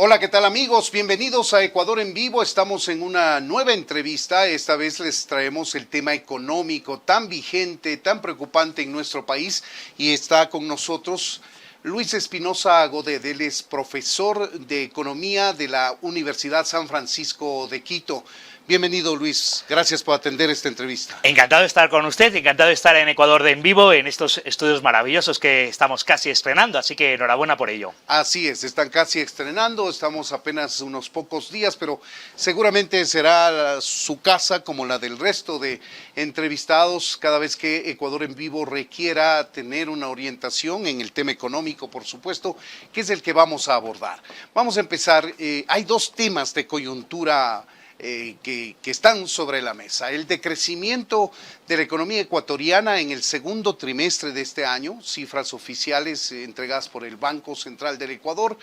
Hola, ¿qué tal amigos? Bienvenidos a Ecuador en Vivo. Estamos en una nueva entrevista. Esta vez les traemos el tema económico tan vigente, tan preocupante en nuestro país. Y está con nosotros Luis Espinosa Godet. Él es profesor de Economía de la Universidad San Francisco de Quito. Bienvenido, Luis. Gracias por atender esta entrevista. Encantado de estar con usted, encantado de estar en Ecuador en Vivo, en estos estudios maravillosos que estamos casi estrenando, así que enhorabuena por ello. Así es, están casi estrenando, estamos apenas unos pocos días, pero seguramente será su casa como la del resto de entrevistados cada vez que Ecuador en Vivo requiera tener una orientación en el tema económico, por supuesto, que es el que vamos a abordar. Vamos a empezar, hay dos temas de coyuntura que están sobre la mesa. El decrecimiento de la economía ecuatoriana en el segundo trimestre de este año, cifras oficiales entregadas por el Banco Central del Ecuador,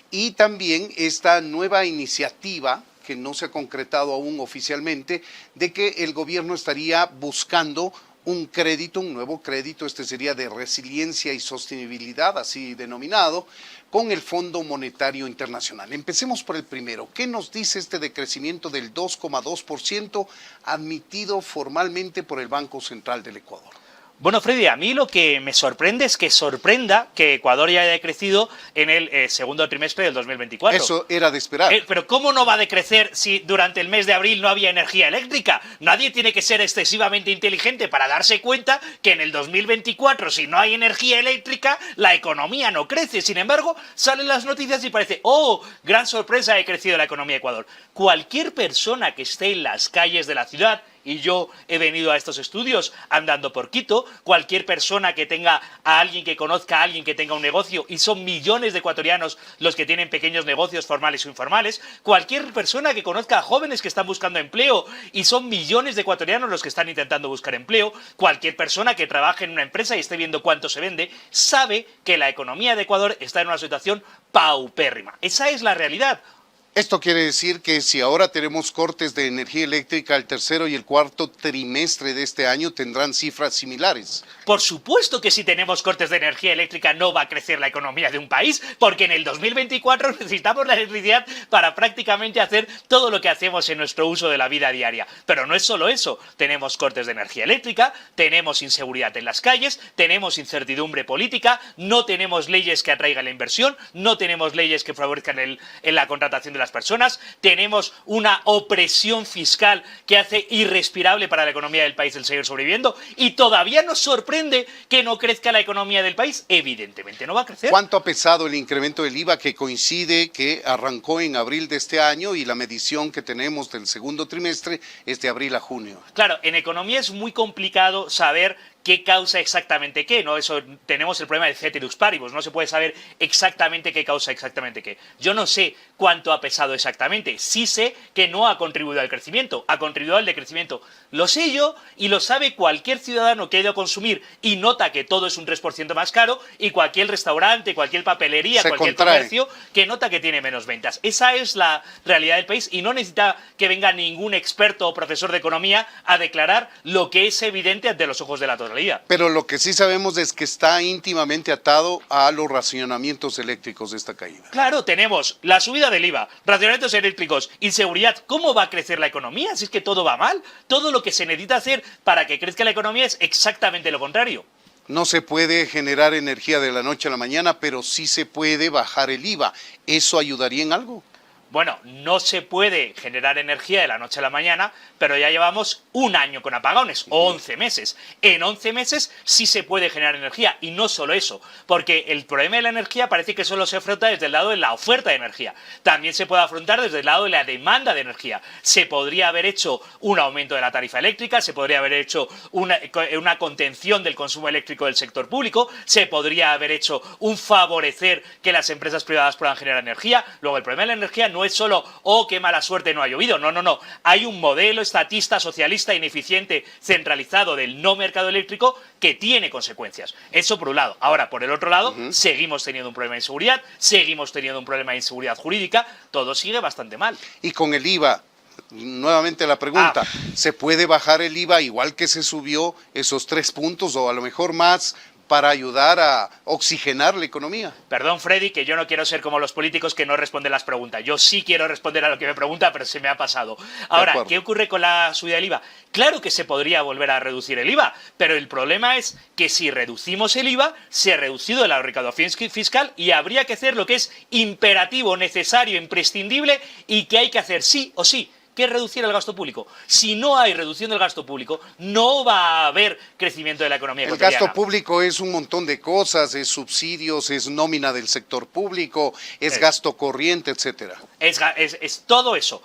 y también esta nueva iniciativa que no se ha concretado aún oficialmente, de que el gobierno estaría buscando un crédito, un nuevo crédito, este sería de resiliencia y sostenibilidad, así denominado, con el Fondo Monetario Internacional. Empecemos por el primero. ¿Qué nos dice este decrecimiento del 2,2% admitido formalmente por el Banco Central del Ecuador? Bueno, Freddy, a mí lo que me sorprende es que sorprenda que Ecuador ya haya decrecido en el segundo trimestre del 2024. Eso era de esperar. Pero ¿cómo no va a decrecer si durante el mes de abril no había energía eléctrica? Nadie tiene que ser excesivamente inteligente para darse cuenta que en el 2024, si no hay energía eléctrica, la economía no crece. Sin embargo, salen las noticias y parece, ¡oh, gran sorpresa, ha crecido la economía de Ecuador! Cualquier persona que esté en las calles de la ciudad, y yo he venido a estos estudios andando por Quito, cualquier persona que tenga a alguien que conozca a alguien que tenga un negocio, y son millones de ecuatorianos los que tienen pequeños negocios formales o informales, cualquier persona que conozca a jóvenes que están buscando empleo, y son millones de ecuatorianos los que están intentando buscar empleo, cualquier persona que trabaje en una empresa y esté viendo cuánto se vende, sabe que la economía de Ecuador está en una situación paupérrima. Esa es la realidad. Esto quiere decir que si ahora tenemos cortes de energía eléctrica, el tercero y el cuarto trimestre de este año tendrán cifras similares. Por supuesto que si tenemos cortes de energía eléctrica no va a crecer la economía de un país, porque en el 2024 necesitamos la electricidad para prácticamente hacer todo lo que hacemos en nuestro uso de la vida diaria. Pero no es solo eso, tenemos cortes de energía eléctrica, tenemos inseguridad en las calles, tenemos incertidumbre política, no tenemos leyes que atraigan la inversión, no tenemos leyes que favorezcan en la contratación de las personas, tenemos una opresión fiscal que hace irrespirable para la economía del país el seguir sobreviviendo, y todavía nos sorprende que no crezca la economía del país. Evidentemente no va a crecer. ¿Cuánto ha pesado el incremento del IVA que coincide que arrancó en abril de este año y la medición que tenemos del segundo trimestre es de abril a junio? Claro, en economía es muy complicado saber qué causa exactamente qué, ¿no? Eso, tenemos el problema del ceteris paribus, no se puede saber exactamente qué causa exactamente qué. Yo no sé cuánto ha pesado exactamente, sí sé que no ha contribuido al crecimiento, ha contribuido al decrecimiento. Lo sé yo y lo sabe cualquier ciudadano que ha ido a consumir y nota que todo es un 3% más caro, y cualquier restaurante, cualquier papelería, cualquier comercio que nota que tiene menos ventas. Esa es la realidad del país y no necesita que venga ningún experto o profesor de economía a declarar lo que es evidente ante los ojos de la totalidad. Pero lo que sí sabemos es que está íntimamente atado a los racionamientos eléctricos de esta caída. Claro, tenemos la subida del IVA, racionamientos eléctricos, inseguridad. ¿Cómo va a crecer la economía si es que todo va mal? Todo lo que se necesita hacer para que crezca la economía es exactamente lo contrario. No se puede generar energía de la noche a la mañana, pero sí se puede bajar el IVA. ¿Eso ayudaría en algo? Bueno, no se puede generar energía de la noche a la mañana, pero ya llevamos un año con apagones, 11 meses. En 11 meses sí se puede generar energía, y no solo eso, porque el problema de la energía parece que solo se afronta desde el lado de la oferta de energía. También se puede afrontar desde el lado de la demanda de energía. Se podría haber hecho un aumento de la tarifa eléctrica, se podría haber hecho una contención del consumo eléctrico del sector público, se podría haber hecho un favorecer que las empresas privadas puedan generar energía. Luego, el problema de la energía no es solo, oh, qué mala suerte, no ha llovido. No, no, no. Hay un modelo estatista, socialista, ineficiente, centralizado del no mercado eléctrico que tiene consecuencias. Eso por un lado. Ahora, por el otro lado, seguimos teniendo un problema de inseguridad, seguimos teniendo un problema de inseguridad jurídica, todo sigue bastante mal. Y con el IVA, nuevamente la pregunta, ¿se puede bajar el IVA igual que se subió esos 3 puntos o a lo mejor más para ayudar a oxigenar la economía. Perdón, Freddy, que yo no quiero ser como los políticos que no responden las preguntas. Yo sí quiero responder a lo que me pregunta, pero se me ha pasado. Ahora, ¿qué ocurre con la subida del IVA? Claro que se podría volver a reducir el IVA, pero el problema es que si reducimos el IVA, se ha reducido la recaudación fiscal y habría que hacer lo que es imperativo, necesario, imprescindible y que hay que hacer sí o sí, que es reducir el gasto público. Si no hay reducción del gasto público, no va a haber crecimiento de la economía ecuatoriana. El gasto público es un montón de cosas, es subsidios, es nómina del sector público, es gasto corriente, etcétera. Es todo eso.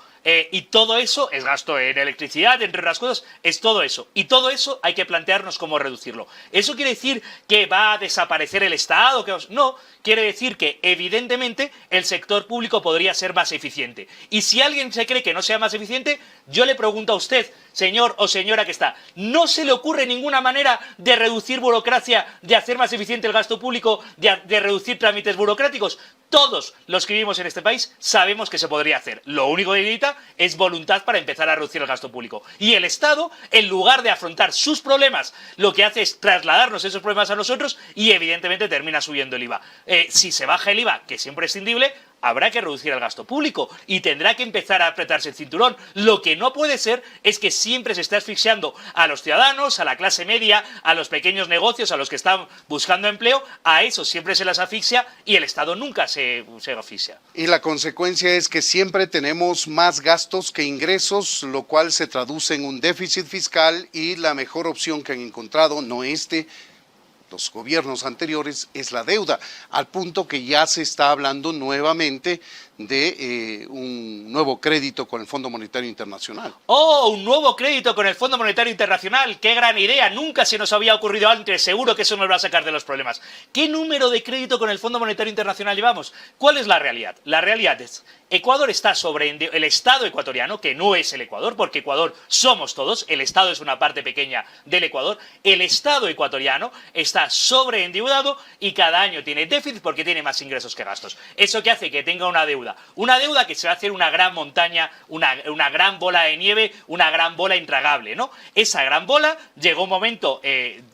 Y todo eso es gasto en electricidad, entre otras cosas, es todo eso. Y todo eso hay que plantearnos cómo reducirlo. ¿Eso quiere decir que va a desaparecer el Estado? No, quiere decir que evidentemente el sector público podría ser más eficiente. Y si alguien se cree que no sea más eficiente, yo le pregunto a usted, señor o señora que está, ¿no se le ocurre ninguna manera de reducir burocracia, de hacer más eficiente el gasto público, de reducir trámites burocráticos? Todos los que vivimos en este país sabemos que se podría hacer. Lo único que necesita es voluntad para empezar a reducir el gasto público. Y el Estado, en lugar de afrontar sus problemas, lo que hace es trasladarnos esos problemas a nosotros y evidentemente termina subiendo el IVA. Si se baja el IVA, que es imprescindible, habrá que reducir el gasto público y tendrá que empezar a apretarse el cinturón. Lo que no puede ser es que siempre se esté asfixiando a los ciudadanos, a la clase media, a los pequeños negocios, a los que están buscando empleo, a esos siempre se las asfixia y el Estado nunca se asfixia. Y la consecuencia es que siempre tenemos más gastos que ingresos, lo cual se traduce en un déficit fiscal y la mejor opción que han encontrado, no los gobiernos anteriores, es la deuda, al punto que ya se está hablando nuevamente de un nuevo crédito con el Fondo Monetario Internacional. ¡Oh, un nuevo crédito con el Fondo Monetario Internacional! ¡Qué gran idea! Nunca se nos había ocurrido antes, seguro que eso nos va a sacar de los problemas. ¿Qué número de crédito con el Fondo Monetario Internacional llevamos? ¿Cuál es la realidad? La realidad es, Ecuador está sobre el Estado ecuatoriano, que no es el Ecuador, porque Ecuador somos todos, el Estado es una parte pequeña del Ecuador, el Estado ecuatoriano está sobreendeudado y cada año tiene déficit porque tiene más ingresos que gastos. Eso que hace que tenga una deuda que se va a hacer una gran montaña, una gran bola de nieve, una gran bola intragable, ¿no? Esa gran bola llegó un momento,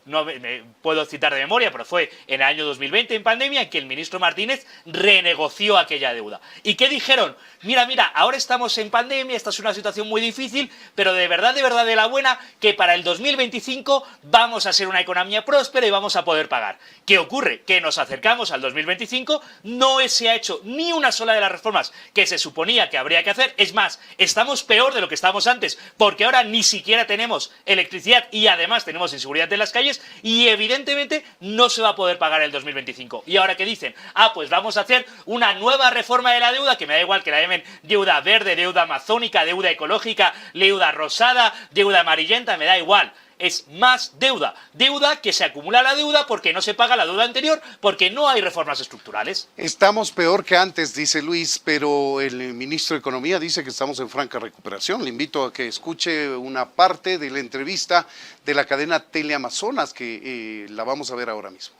no me puedo citar de memoria, pero fue en el año 2020 en pandemia, en que el ministro Martínez renegoció aquella deuda. ¿Y qué dijeron? Mira, ahora estamos en pandemia, esta es una situación muy difícil, pero de verdad de la buena, que para el 2025 vamos a ser una economía próspera y vamos a poder pagar. ¿Qué ocurre? Que nos acercamos al 2025, no se ha hecho ni una sola de las reformas que se suponía que habría que hacer. Es más, estamos peor de lo que estábamos antes, porque ahora ni siquiera tenemos electricidad y además tenemos inseguridad en las calles y evidentemente no se va a poder pagar el 2025. ¿Y ahora qué dicen? Pues vamos a hacer una nueva reforma de la deuda, que me da igual que la llamen deuda verde, deuda amazónica, deuda ecológica, deuda rosada, deuda amarillenta, me da igual. Es más deuda. Deuda que se acumula la deuda porque no se paga la deuda anterior, porque no hay reformas estructurales. Estamos peor que antes, dice Luis, pero el ministro de Economía dice que estamos en franca recuperación. Le invito a que escuche una parte de la entrevista de la cadena Teleamazonas, que la vamos a ver ahora mismo.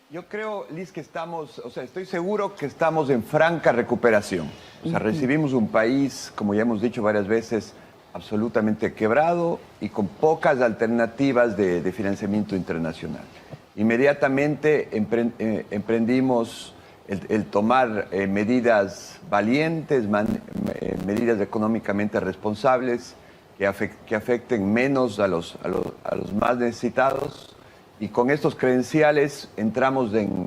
Yo creo, Liz, que estoy seguro que estamos en franca recuperación. Recibimos un país, como ya hemos dicho varias veces, absolutamente quebrado y con pocas alternativas de financiamiento internacional. Inmediatamente emprendimos el tomar medidas valientes, medidas económicamente responsables que afecten menos a los más necesitados. Y con estos credenciales entramos en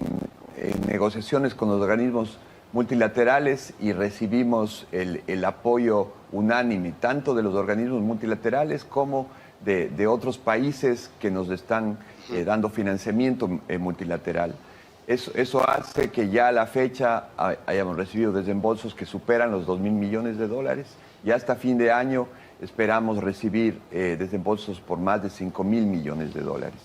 negociaciones con los organismos multilaterales y recibimos el apoyo unánime, tanto de los organismos multilaterales como de otros países que nos están dando financiamiento multilateral. Eso hace que ya a la fecha hayamos recibido desembolsos que superan los 2.000 millones de dólares y hasta fin de año esperamos recibir desembolsos por más de 5.000 millones de dólares.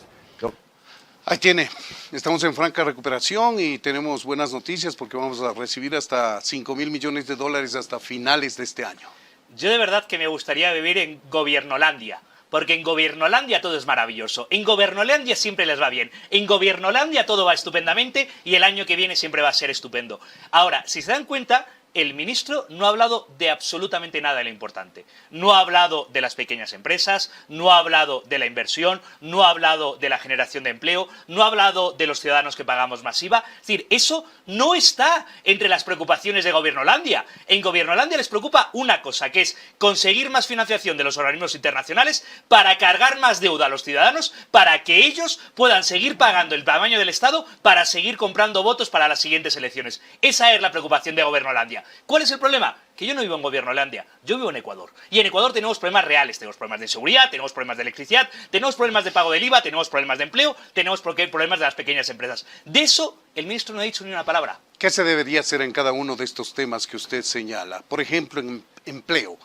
Ahí tiene, estamos en franca recuperación y tenemos buenas noticias porque vamos a recibir hasta 5.000 millones de dólares hasta finales de este año. Yo de verdad que me gustaría vivir en Gobiernolandia, porque en Gobiernolandia todo es maravilloso, en Gobiernolandia siempre les va bien, en Gobiernolandia todo va estupendamente y el año que viene siempre va a ser estupendo. Ahora, si se dan cuenta, el ministro no ha hablado de absolutamente nada de lo importante. No ha hablado de las pequeñas empresas, no ha hablado de la inversión, no ha hablado de la generación de empleo, no ha hablado de los ciudadanos que pagamos más IVA. Es decir, eso no está entre las preocupaciones de Gobiernolandia. En Gobiernolandia les preocupa una cosa, que es conseguir más financiación de los organismos internacionales para cargar más deuda a los ciudadanos, para que ellos puedan seguir pagando el tamaño del Estado, para seguir comprando votos para las siguientes elecciones. Esa es la preocupación de Gobiernolandia. ¿Cuál es el problema? Que yo no vivo en Gobiernolandia, yo vivo en Ecuador. Y en Ecuador tenemos problemas reales, tenemos problemas de seguridad, tenemos problemas de electricidad, tenemos problemas de pago del IVA, tenemos problemas de empleo, tenemos problemas de las pequeñas empresas. De eso el ministro no ha dicho ni una palabra. ¿Qué se debería hacer en cada uno de estos temas que usted señala? Por ejemplo, en empleo.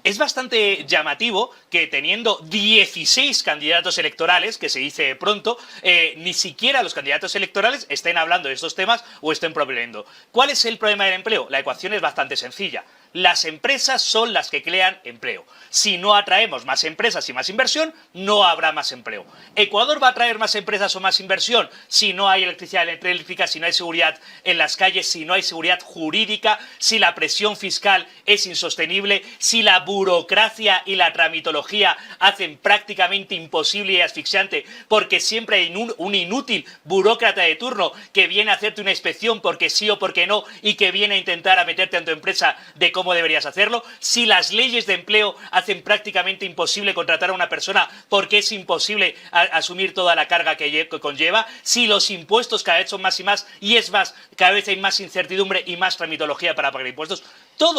Es bastante llamativo que teniendo 16 candidatos electorales, que se dice pronto, ni siquiera los candidatos electorales estén hablando de estos temas o estén proponiendo. ¿Cuál es el problema del empleo? La ecuación es bastante sencilla. Las empresas son las que crean empleo. Si no atraemos más empresas y más inversión, no habrá más empleo. ¿Ecuador va a atraer más empresas o más inversión si no hay electricidad eléctrica, si no hay seguridad en las calles, si no hay seguridad jurídica, si la presión fiscal es insostenible, si la burocracia y la tramitología hacen prácticamente imposible y asfixiante porque siempre hay un inútil burócrata de turno que viene a hacerte una inspección porque sí o porque no y que viene a intentar a meterte en tu empresa de cómo deberías hacerlo? Si las leyes de empleo hacen prácticamente imposible contratar a una persona porque es imposible asumir toda la carga que conlleva, si los impuestos cada vez son más y es más, cada vez hay más incertidumbre y más tramitología para pagar impuestos,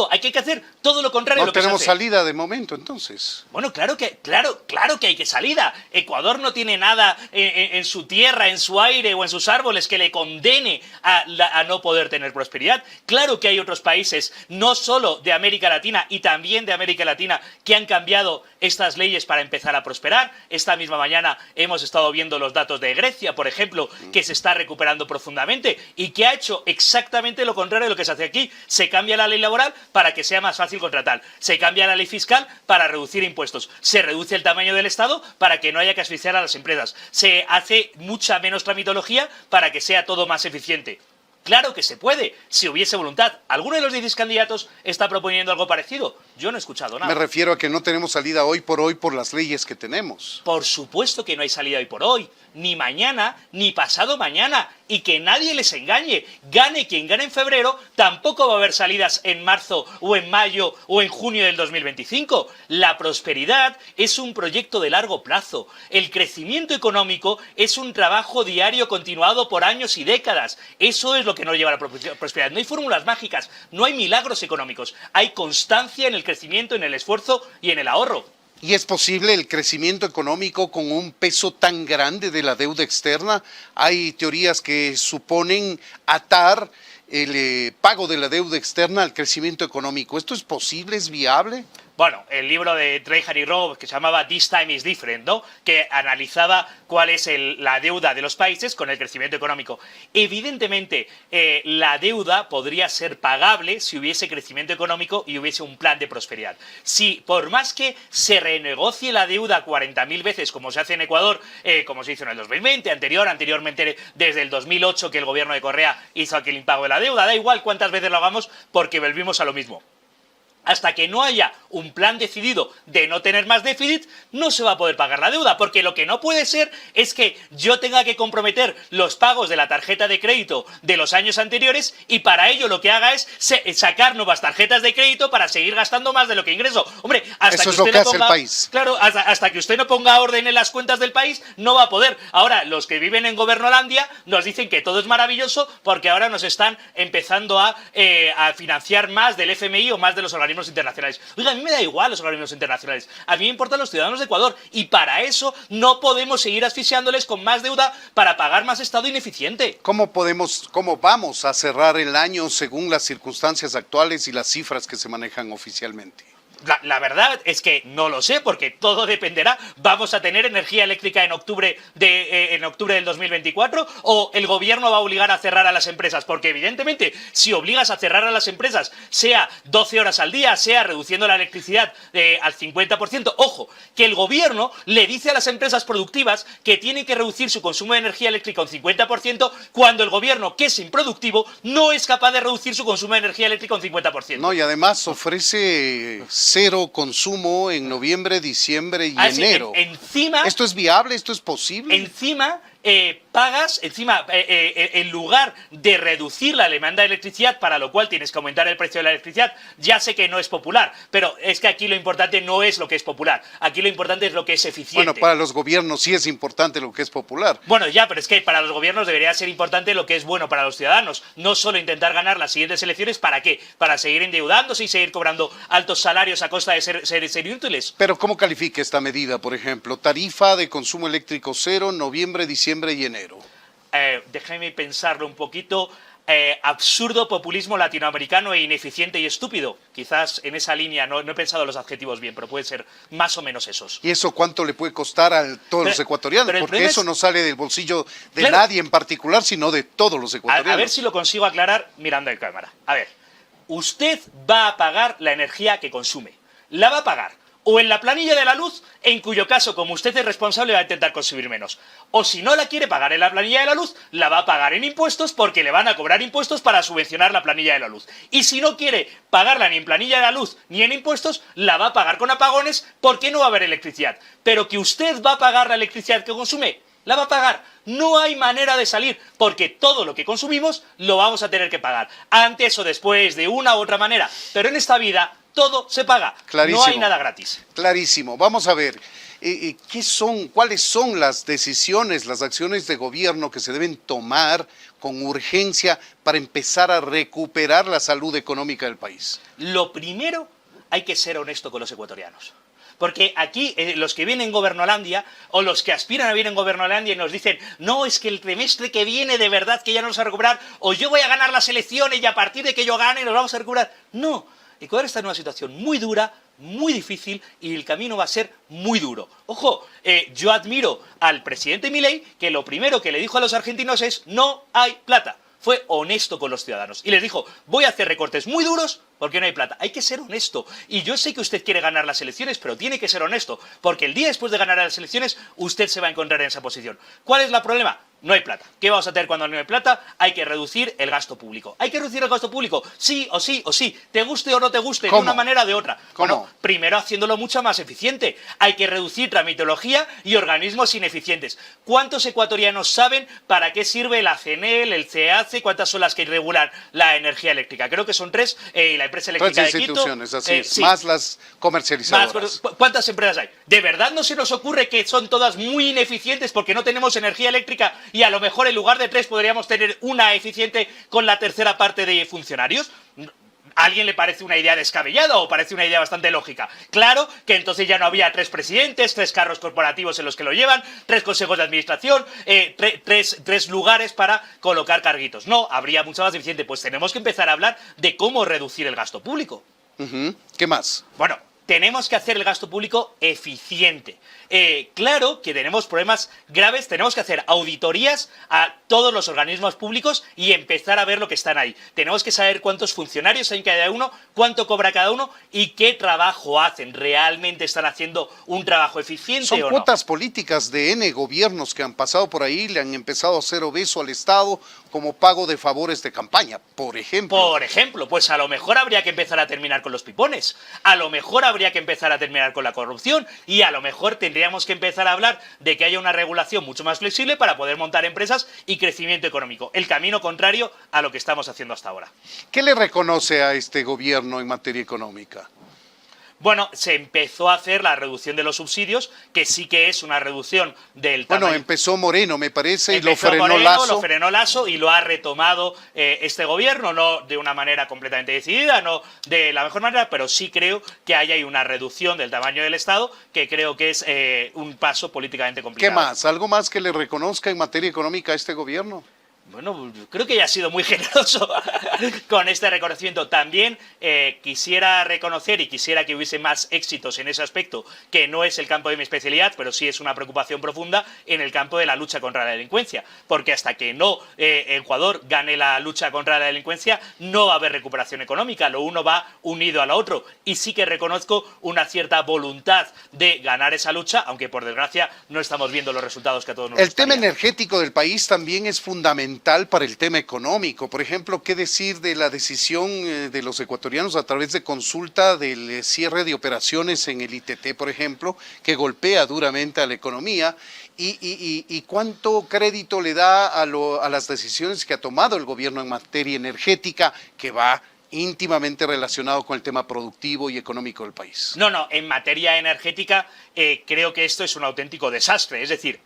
hay que hacer todo lo contrario de No lo que se tenemos hace. salida de momento, entonces. Bueno, claro que hay que salida. Ecuador no tiene nada en su tierra, en su aire o en sus árboles que le condene a no poder tener prosperidad. Claro que hay otros países, no solo de América Latina y también de América Latina, que han cambiado estas leyes para empezar a prosperar. Esta misma mañana hemos estado viendo los datos de Grecia, por ejemplo, que se está recuperando profundamente y que ha hecho exactamente lo contrario de lo que se hace aquí. Se cambia la ley laboral para que sea más fácil contratar. Se cambia la ley fiscal para reducir impuestos. Se reduce el tamaño del Estado para que no haya que asfixiar a las empresas. Se hace mucha menos tramitología para que sea todo más eficiente. Claro que se puede, si hubiese voluntad. ¿Alguno de los 16 candidatos está proponiendo algo parecido? Yo no he escuchado nada. Me refiero a que no tenemos salida hoy por las leyes que tenemos. Por supuesto que no hay salida hoy por hoy, ni mañana, ni pasado mañana. Y que nadie les engañe. Gane quien gane en febrero, tampoco va a haber salidas en marzo o en mayo o en junio del 2025. La prosperidad es un proyecto de largo plazo. El crecimiento económico es un trabajo diario continuado por años y décadas. Eso es lo que nos lleva a la prosperidad. No hay fórmulas mágicas, no hay milagros económicos. Hay constancia en el crecimiento, en el esfuerzo y en el ahorro. ¿Y es posible el crecimiento económico con un peso tan grande de la deuda externa? Hay teorías que suponen atar el pago de la deuda externa al crecimiento económico. ¿Esto es posible? ¿Es viable? Bueno, el libro de Trejan y Robb, que se llamaba This Time is Different, ¿no?, que analizaba cuál es la deuda de los países con el crecimiento económico. Evidentemente, la deuda podría ser pagable si hubiese crecimiento económico y hubiese un plan de prosperidad. Si, por más que se renegocie la deuda 40.000 veces, como se hace en Ecuador, como se hizo en el 2020, anteriormente desde el 2008 que el gobierno de Correa hizo aquel impago de la deuda, da igual cuántas veces lo hagamos porque volvimos a lo mismo. Hasta que no haya un plan decidido de no tener más déficit, no se va a poder pagar la deuda, porque lo que no puede ser es que yo tenga que comprometer los pagos de la tarjeta de crédito de los años anteriores y para ello lo que haga es sacar nuevas tarjetas de crédito para seguir gastando más de lo que ingreso. Hombre, hasta eso que es lo usted que no hace ponga, el país. Claro, hasta que usted no ponga orden en las cuentas del país, no va a poder. Ahora, los que viven en Gobiernolandia nos dicen que todo es maravilloso porque ahora nos están empezando a financiar más del FMI o más de los organismos internacionales. Oiga, a mí me da igual los organismos internacionales. A mí me importan los ciudadanos de Ecuador y para eso no podemos seguir asfixiándoles con más deuda para pagar más Estado ineficiente. ¿Cómo vamos a cerrar el año según las circunstancias actuales y las cifras que se manejan oficialmente? La verdad es que no lo sé, porque todo dependerá. ¿Vamos a tener energía eléctrica en octubre del 2024? ¿O el gobierno va a obligar a cerrar a las empresas? Porque evidentemente, si obligas a cerrar a las empresas, sea 12 horas al día, sea reduciendo la electricidad al 50%, ojo, que el gobierno le dice a las empresas productivas que tienen que reducir su consumo de energía eléctrica un 50%, cuando el gobierno, que es improductivo, no es capaz de reducir su consumo de energía eléctrica un 50%. No, y además ofrece cero consumo en noviembre, diciembre y Sí, enero. Encima, ¿Esto es viable? ¿Esto es posible? Encima, pagas, en lugar de reducir la demanda de electricidad, para lo cual tienes que aumentar el precio de la electricidad. Ya sé que no es popular, pero es que aquí lo importante no es lo que es popular. Aquí lo importante es lo que es eficiente. Bueno, para los gobiernos sí es importante lo que es popular. Bueno, ya, pero es que para los gobiernos debería ser importante lo que es bueno para los ciudadanos. No solo intentar ganar las siguientes elecciones, ¿para qué? Para seguir endeudándose y seguir cobrando altos salarios a costa de ser inútiles. Pero ¿cómo califica esta medida, por ejemplo? Tarifa de consumo eléctrico cero, noviembre, diciembre y enero. Déjame pensarlo un poquito. Absurdo, populismo latinoamericano e ineficiente y estúpido. Quizás en esa línea, no he pensado los adjetivos bien, pero pueden ser más o menos esos. ¿Y eso cuánto le puede costar a todos los ecuatorianos? pero el Porque problema eso es- no sale del bolsillo de Claro. nadie en particular, sino de todos los ecuatorianos. A ver si lo consigo aclarar mirando en cámara. A ver, usted va a pagar la energía que consume. La va a pagar o en la planilla de la luz, en cuyo caso, como usted es responsable, va a intentar consumir menos. O si no la quiere pagar en la planilla de la luz, la va a pagar en impuestos, porque le van a cobrar impuestos para subvencionar la planilla de la luz. Y si no quiere pagarla ni en planilla de la luz ni en impuestos, la va a pagar con apagones, porque no va a haber electricidad. Pero que usted va a pagar la electricidad que consume, la va a pagar. No hay manera de salir, porque todo lo que consumimos lo vamos a tener que pagar. Antes o después, de una u otra manera. Pero en esta vida todo se paga. Clarísimo. No hay nada gratis. Clarísimo. Vamos a ver, ¿cuáles son las decisiones, las acciones de gobierno que se deben tomar con urgencia para empezar a recuperar la salud económica del país? Lo primero, hay que ser honesto con los ecuatorianos. Porque aquí los que vienen en Gobernolandia o los que aspiran a vivir en Gobernolandia y nos dicen no, es que el trimestre que viene de verdad que ya nos va a recuperar, o yo voy a ganar las elecciones y a partir de que yo gane nos vamos a recuperar. No, Ecuador está en una situación muy dura, muy difícil y el camino va a ser muy duro. Ojo, yo admiro al presidente Milei, que lo primero que le dijo a los argentinos es no hay plata. Fue honesto con los ciudadanos y les dijo, voy a hacer recortes muy duros porque no hay plata. Hay que ser honesto. Y yo sé que usted quiere ganar las elecciones, pero tiene que ser honesto, porque el día después de ganar las elecciones, usted se va a encontrar en esa posición. ¿Cuál es el problema? No hay plata. ¿Qué vamos a hacer cuando no hay plata? Hay que reducir el gasto público. ¿Hay que reducir el gasto público? Sí o sí o sí. Te guste o no te guste, ¿Cómo? de una manera o de otra. ¿Cómo? Bueno, primero haciéndolo mucho más eficiente. Hay que reducir tramitología y organismos ineficientes. ¿Cuántos ecuatorianos saben para qué sirve la CNEL, el CEACE? ¿Cuántas son las que regulan la energía eléctrica? Creo que son tres. Y la empresa eléctrica Tres de Quito. instituciones, así es, Sí. más las comercializadoras. ¿Cuántas empresas hay? ¿De verdad no se nos ocurre que son todas muy ineficientes porque no tenemos energía eléctrica y a lo mejor en lugar de tres podríamos tener una eficiente con la tercera parte de funcionarios? ¿A alguien le parece una idea descabellada o parece una idea bastante lógica? Claro que entonces ya no había tres presidentes, tres carros corporativos en los que lo llevan, tres consejos de administración, tres lugares para colocar carguitos. No, habría mucho más eficiente. Pues tenemos que empezar a hablar de cómo reducir el gasto público. Ujú. ¿Qué más? Bueno, tenemos que hacer el gasto público eficiente. Claro que tenemos problemas graves, tenemos que hacer auditorías a todos los organismos públicos y empezar a ver lo que están ahí. Tenemos que saber cuántos funcionarios hay en cada uno, cuánto cobra cada uno y qué trabajo hacen. ¿Realmente están haciendo un trabajo eficiente Son o no? cuotas políticas de N gobiernos que han pasado por ahí, le han empezado a hacer obeso al Estado como pago de favores de campaña, por ejemplo. Por ejemplo, pues a lo mejor habría que empezar a terminar con los pipones, a lo mejor habría que empezar a terminar con la corrupción y a lo mejor tendríamos que empezar a hablar de que haya una regulación mucho más flexible para poder montar empresas y crecimiento económico. El camino contrario a lo que estamos haciendo hasta ahora. ¿Qué le reconoce a este gobierno en materia económica? Bueno, se empezó a hacer la reducción de los subsidios, que sí que es una reducción del tamaño. Bueno, empezó Moreno, me parece, y lo Empezó frenó Moreno, Lasso. Lo frenó Lasso y lo ha retomado este gobierno, no de una manera completamente decidida, no de la mejor manera, pero sí creo que hay ahí una reducción del tamaño del Estado, que creo que es un paso políticamente ¿Qué complicado. más? ¿Algo más que le reconozca en materia económica a este gobierno? Bueno, creo que ya ha sido muy generoso con este reconocimiento. También quisiera reconocer y quisiera que hubiese más éxitos en ese aspecto, que no es el campo de mi especialidad, pero sí es una preocupación profunda en el campo de la lucha contra la delincuencia. Porque hasta que no Ecuador gane la lucha contra la delincuencia, no va a haber recuperación económica. Lo uno va unido a lo otro. Y sí que reconozco una cierta voluntad de ganar esa lucha, aunque por desgracia no estamos viendo los resultados que a todos nos El tema gustaría. energético del país también es fundamental para el tema económico. Por ejemplo, ¿qué decir de la decisión de los ecuatorianos a través de consulta del cierre de operaciones en el ITT, por ejemplo, que golpea duramente a la economía? ¿Y cuánto crédito le da a las decisiones que ha tomado el gobierno en materia energética, que va íntimamente relacionado con el tema productivo y económico del país? No, en materia energética creo que esto es un auténtico desastre. Es decir,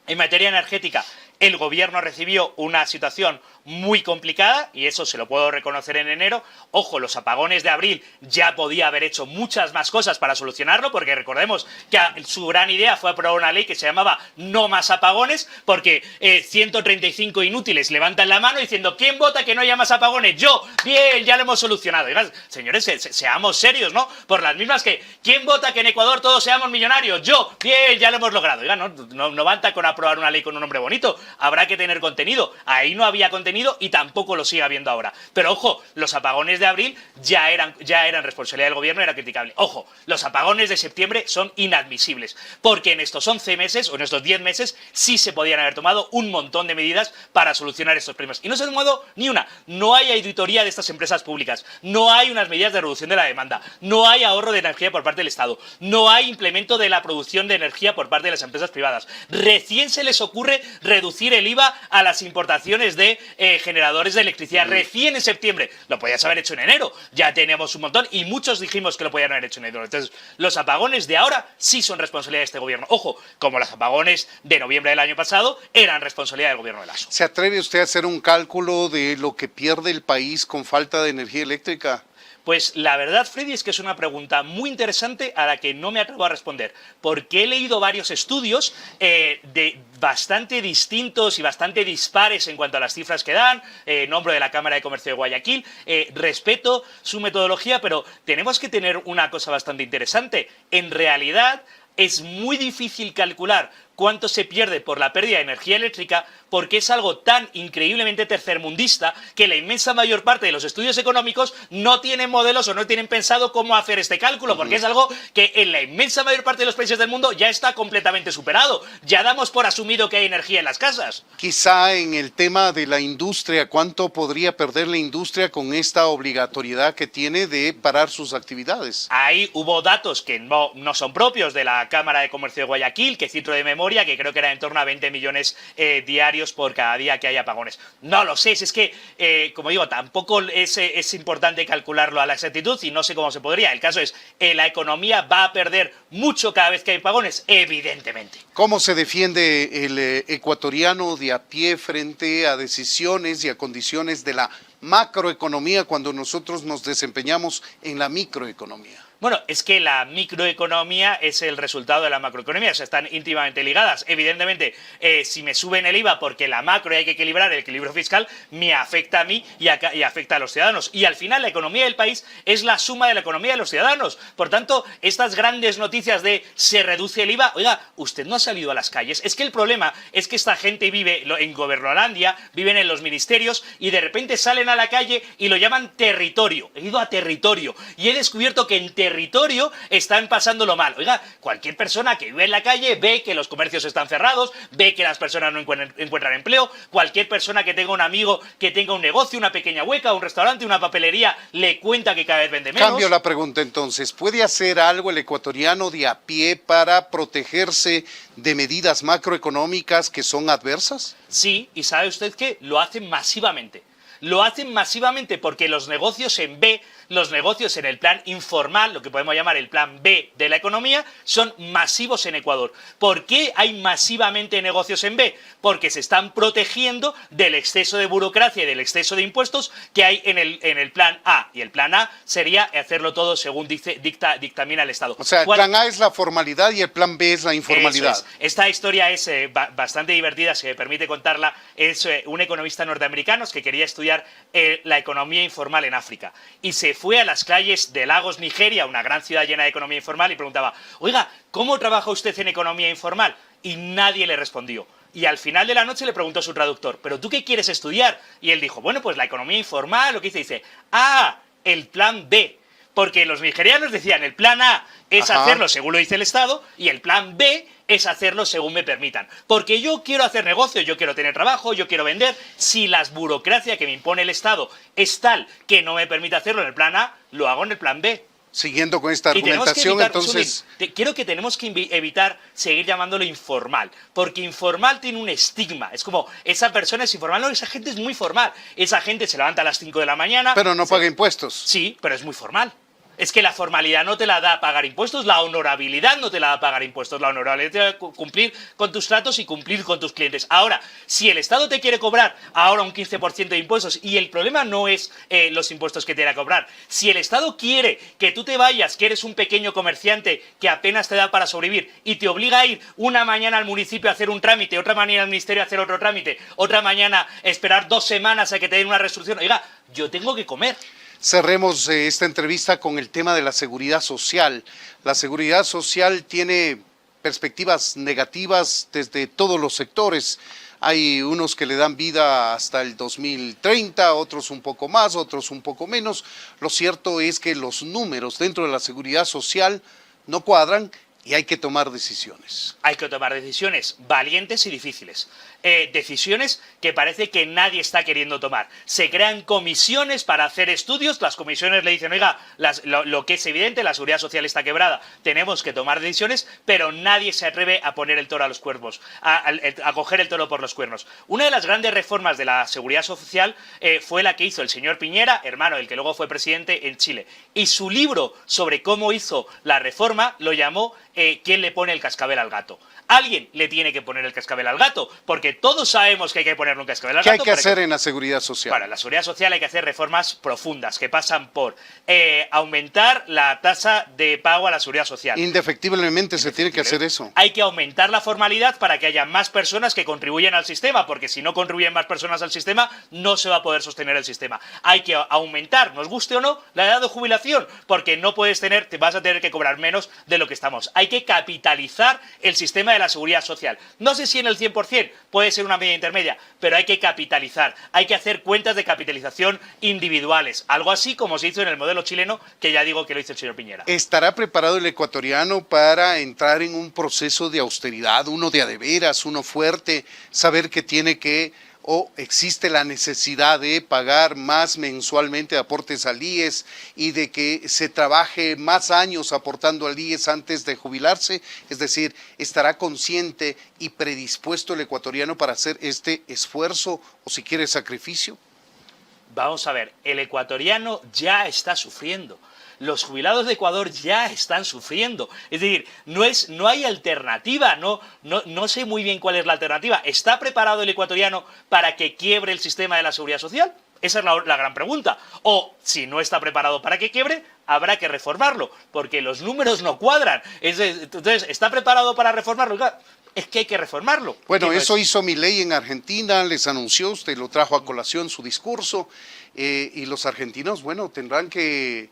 en materia energética el gobierno recibió una situación muy complicada y eso se lo puedo reconocer en enero. Ojo, los apagones de abril ya podía haber hecho muchas más cosas para solucionarlo, porque recordemos que su gran idea fue aprobar una ley que se llamaba No más apagones, porque 135 inútiles levantan la mano diciendo ¿quién vota que no haya más apagones? Yo, bien, ya lo hemos solucionado. Oigan, señores, seamos serios, ¿no? Por las mismas que ¿quién vota que en Ecuador todos seamos millonarios? Yo, bien, ya lo hemos logrado. Oigan, no basta con aprobar una ley con un nombre bonito, habrá que tener contenido. Ahí no había contenido y tampoco lo sigue habiendo ahora. Pero ojo, los apagones de abril ya eran responsabilidad del gobierno, era criticable. Ojo, los apagones de septiembre son inadmisibles, porque en estos 11 meses o en estos 10 meses sí se podían haber tomado un montón de medidas para solucionar estos problemas. Y no se ha tomado ni una. No hay auditoría de estas empresas públicas, no hay unas medidas de reducción de la demanda, no hay ahorro de energía por parte del Estado, no hay implemento de la producción de energía por parte de las empresas privadas. Recién se les ocurre reducir el IVA a las importaciones de generadores de electricidad. Recién en septiembre. Lo podías haber hecho en enero. Ya teníamos un montón y muchos dijimos que lo podían haber hecho en enero. Entonces, los apagones de ahora sí son responsabilidad de este gobierno. Ojo, como los apagones de noviembre del año pasado eran responsabilidad del gobierno de Lasso. ¿Se atreve usted a hacer un cálculo de lo que pierde el país con falta de energía eléctrica? Pues la verdad, Freddy, es que es una pregunta muy interesante a la que no me atrevo a responder, porque he leído varios estudios de bastante distintos y bastante dispares en cuanto a las cifras que dan. Nombro de la Cámara de Comercio de Guayaquil, respeto su metodología, pero tenemos que tener una cosa bastante interesante. En realidad es muy difícil calcular cuánto se pierde por la pérdida de energía eléctrica, porque es algo tan increíblemente tercermundista que la inmensa mayor parte de los estudios económicos no tienen modelos o no tienen pensado cómo hacer este cálculo, porque es algo que en la inmensa mayor parte de los países del mundo ya está completamente superado. Ya damos por asumido que hay energía en las casas. Quizá en el tema de la industria, ¿cuánto podría perder la industria con esta obligatoriedad que tiene de parar sus actividades? Ahí hubo datos que no son propios de la Cámara de Comercio de Guayaquil, que cito de memoria, que creo que era en torno a 20 millones diarios por cada día que hay apagones. No lo sé, es que, como digo, tampoco es importante calcularlo a la exactitud y no sé cómo se podría. El caso es, la economía va a perder mucho cada vez que hay apagones, evidentemente. ¿Cómo se defiende el ecuatoriano de a pie frente a decisiones y a condiciones de la macroeconomía cuando nosotros nos desempeñamos en la microeconomía? Bueno, es que la microeconomía es el resultado de la macroeconomía, o sea, están íntimamente ligadas. Evidentemente, si me suben el IVA porque la macro y hay que equilibrar el equilibrio fiscal, me afecta a mí y afecta a los ciudadanos. Y al final la economía del país es la suma de la economía de los ciudadanos. Por tanto, estas grandes noticias de se reduce el IVA, oiga, usted no ha salido a las calles. Es que el problema es que esta gente vive en Gobernolandia, viven en los ministerios y de repente salen a la calle y lo llaman territorio. He ido a territorio y he descubierto que en territorio están pasándolo mal. Oiga, cualquier persona que vive en la calle ve que los comercios están cerrados, ve que las personas no encuentran empleo, cualquier persona que tenga un amigo que tenga un negocio, una pequeña hueca, un restaurante, una papelería, le cuenta que cada vez vende menos. Cambio la pregunta entonces, ¿puede hacer algo el ecuatoriano de a pie para protegerse de medidas macroeconómicas que son adversas? Sí, y sabe usted que lo hacen masivamente. Lo hacen masivamente porque los negocios en B, los negocios en el plan informal, lo que podemos llamar el plan B de la economía, son masivos en Ecuador. ¿Por qué hay masivamente negocios en B? Porque se están protegiendo del exceso de burocracia y del exceso de impuestos que hay en el plan A. Y el plan A sería hacerlo todo según dictamina el Estado. O sea, el plan A es la formalidad y el plan B es la informalidad. Eso es. Esta historia es bastante divertida, si me permite contarla. Es un economista norteamericano que quería estudiar la economía informal en África. Y se fue a las calles de Lagos, Nigeria, una gran ciudad llena de economía informal, y preguntaba, oiga, ¿cómo trabaja usted en economía informal? Y nadie le respondió. Y al final de la noche le preguntó a su traductor, ¿pero tú qué quieres estudiar? Y él dijo, bueno, pues la economía informal, lo que dice, el plan B. Porque los nigerianos decían, el plan A es hacerlo según lo dice el Estado, y el plan B es hacerlo según me permitan. Porque yo quiero hacer negocio, yo quiero tener trabajo, yo quiero vender. Si la burocracia que me impone el Estado es tal que no me permite hacerlo en el plan A, lo hago en el plan B. Siguiendo con esta Y tenemos que argumentación, evitar, entonces... creo que tenemos que evitar seguir llamándolo informal, porque informal tiene un estigma. Es como, esa persona es informal, no, esa gente es muy formal. Esa gente se levanta a las 5 de la mañana... Pero no paga impuestos. Sí, pero es muy formal. Es que la formalidad no te la da pagar impuestos, la honorabilidad no te la da pagar impuestos, la honorabilidad te da cumplir con tus tratos y cumplir con tus clientes. Ahora, si el Estado te quiere cobrar ahora un 15% de impuestos, y el problema no es los impuestos que te va a cobrar, si el Estado quiere que tú te vayas, que eres un pequeño comerciante que apenas te da para sobrevivir, y te obliga a ir una mañana al municipio a hacer un trámite, otra mañana al ministerio a hacer otro trámite, otra mañana esperar 2 semanas a que te den una resolución, oiga, yo tengo que comer. Cerremos esta entrevista con el tema de la seguridad social. La seguridad social tiene perspectivas negativas desde todos los sectores. Hay unos que le dan vida hasta el 2030, otros un poco más, otros un poco menos. Lo cierto es que los números dentro de la seguridad social no cuadran y hay que tomar decisiones. Hay que tomar decisiones valientes y difíciles. Decisiones que parece que nadie está queriendo tomar. Se crean comisiones para hacer estudios, las comisiones le dicen, oiga, lo que es evidente, la seguridad social está quebrada, tenemos que tomar decisiones, pero nadie se atreve a poner el toro a los cuernos, a coger el toro por los cuernos. Una de las grandes reformas de la seguridad social fue la que hizo el señor Piñera, hermano del que luego fue presidente en Chile, y su libro sobre cómo hizo la reforma lo llamó ¿quién le pone el cascabel al gato? Alguien le tiene que poner el cascabel al gato, porque todos sabemos que hay que ponerle un cascabel al gato. ¿Qué hay que hacer en la seguridad social? Para la seguridad social hay que hacer reformas profundas, que pasan por aumentar la tasa de pago a la seguridad social. Indefectiblemente se tiene que hacer eso. Hay que aumentar la formalidad para que haya más personas que contribuyan al sistema, porque si no contribuyen más personas al sistema, no se va a poder sostener el sistema. Hay que aumentar, nos guste o no, la edad de jubilación, porque no puedes te vas a tener que cobrar menos de lo que estamos. Hay que capitalizar el sistema de la seguridad social. No sé si en el 100%, puede ser una medida intermedia, pero hay que capitalizar. Hay que hacer cuentas de capitalización individuales. Algo así como se hizo en el modelo chileno, que ya digo que lo hizo el señor Piñera. ¿Estará preparado el ecuatoriano para entrar en un proceso de austeridad, uno de a de veras, uno fuerte, saber que tiene que o existe la necesidad de pagar más mensualmente aportes al IES y de que se trabaje más años aportando al IES antes de jubilarse? Es decir, ¿estará consciente y predispuesto el ecuatoriano para hacer este esfuerzo o si quiere sacrificio? Vamos a ver, el ecuatoriano ya está sufriendo. Los jubilados de Ecuador ya están sufriendo. Es decir, no hay alternativa, no sé muy bien cuál es la alternativa. ¿Está preparado el ecuatoriano para que quiebre el sistema de la seguridad social? Esa es la gran pregunta. O, si no está preparado para que quiebre, habrá que reformarlo, porque los números no cuadran. Entonces, ¿está preparado para reformarlo? Es que hay que reformarlo. Bueno, eso hizo Milei en Argentina, les anunció, usted lo trajo a colación su discurso, y los argentinos, bueno, tendrán que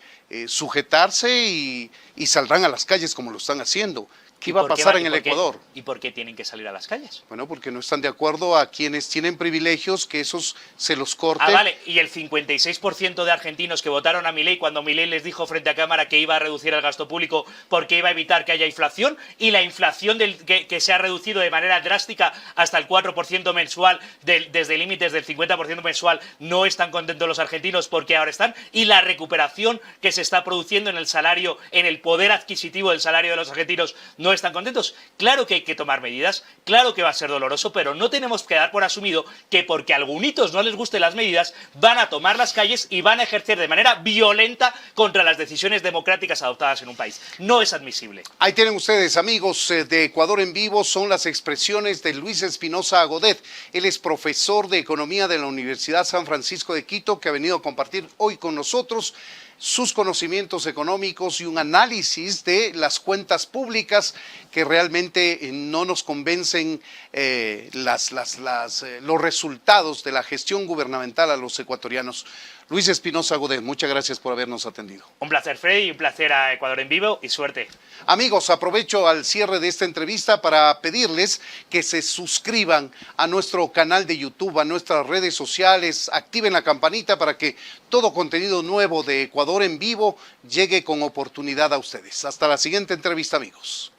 sujetarse y saldrán a las calles como lo están haciendo. ¿Qué va a pasar en el Ecuador? ¿Y por qué tienen que salir a las calles? Bueno, porque no están de acuerdo a quienes tienen privilegios, que esos se los corten. Ah, vale, y el 56% de argentinos que votaron a Milei cuando Milei les dijo frente a cámara que iba a reducir el gasto público porque iba a evitar que haya inflación, y la inflación que se ha reducido de manera drástica hasta el 4% mensual, desde límites del 50% mensual, no están contentos los argentinos porque ahora están, y la recuperación que se está produciendo en el salario, en el poder adquisitivo del salario de los argentinos, no no están contentos. Claro que hay que tomar medidas, claro que va a ser doloroso, pero no tenemos que dar por asumido que porque a algunitos no les gusten las medidas, van a tomar las calles y van a ejercer de manera violenta contra las decisiones democráticas adoptadas en un país. No es admisible. Ahí tienen ustedes, amigos de Ecuador en Vivo, son las expresiones de Luis Espinosa Godet. Él es profesor de Economía de la Universidad San Francisco de Quito, que ha venido a compartir hoy con nosotros sus conocimientos económicos y un análisis de las cuentas públicas que realmente no nos convencen los resultados de la gestión gubernamental a los ecuatorianos. Luis Espinosa Godet, muchas gracias por habernos atendido. Un placer, Freddy, un placer a Ecuador en Vivo y suerte. Amigos, aprovecho al cierre de esta entrevista para pedirles que se suscriban a nuestro canal de YouTube, a nuestras redes sociales, activen la campanita para que todo contenido nuevo de Ecuador en Vivo llegue con oportunidad a ustedes. Hasta la siguiente entrevista, amigos.